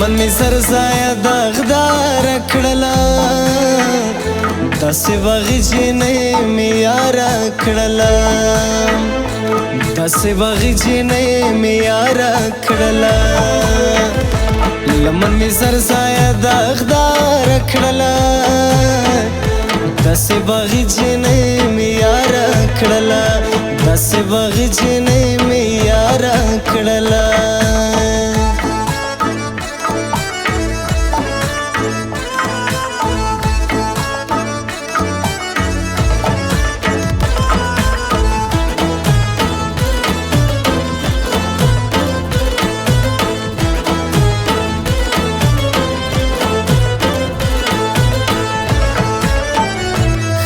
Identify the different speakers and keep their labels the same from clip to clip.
Speaker 1: لمن می سرزایا داغدار کړلا داسې وغجنې می یار کړلا داسې وغجنې می یار کړلا لمن می سرزایا داغدار کړلا داسې وغجنې می یار کړلا داسې وغجنې می یار کړلا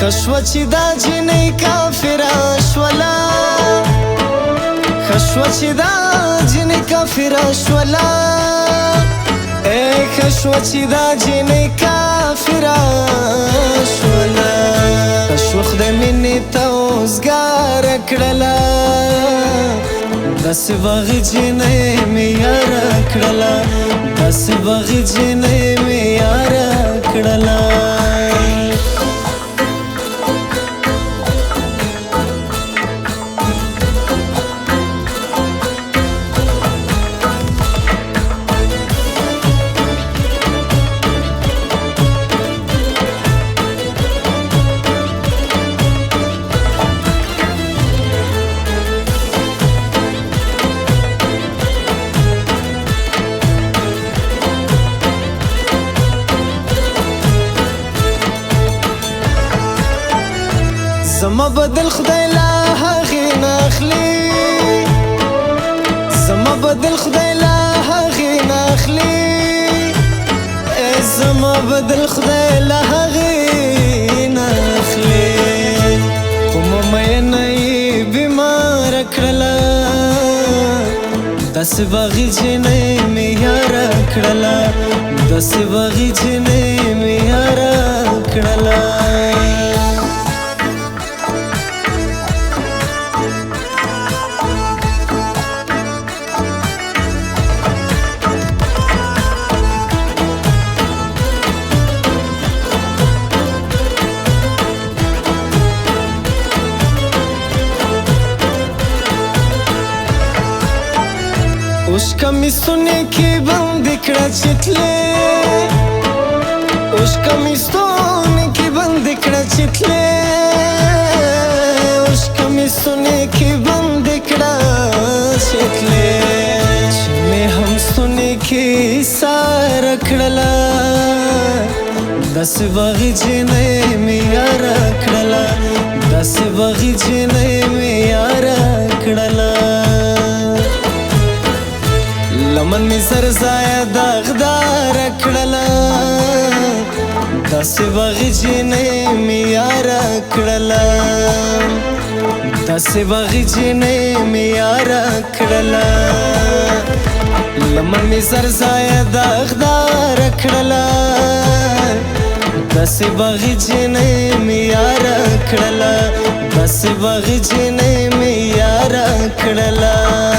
Speaker 1: خشوه چې دا جنۍ کافره شوله خشوه چې دا جنۍ کافره شوله خشوه چې دا جنۍ کافره شوله خشوه خدای مینې ته اوزګاره کړله داسې وغې جنۍ مې یاره کړله داسې وغې جنۍ مې یاره کړله زما بدل خدای لا هغې ناخلي زما بدل خدای لا هغې ناخلي زما بدل خدای لا هغې ناخلي خو مینه یې بیماره کړله داسې وغې جنۍ مې یاره کړله داسې وغې جنۍ مې یاره کړله उसका मी सुने की बंद कड़ा चितले उसका मी सुने की बंद कड़ा चितले उसका मी सुने की बंद कड़ा चितले में हम सुने की सारा कड़ला दस वगी जिने में यारा कड़ला दस वगी जिने में यारा कड़ला لمن می سرزایا داغدار کړلا داسې وغې جنۍ می یاره کړلا داسې وغې جنۍ می یاره کړلا لمن می سرزایا داغدار کړلا داسې وغې جنۍ می یاره کړلا داسې وغې جنۍ می یاره کړلا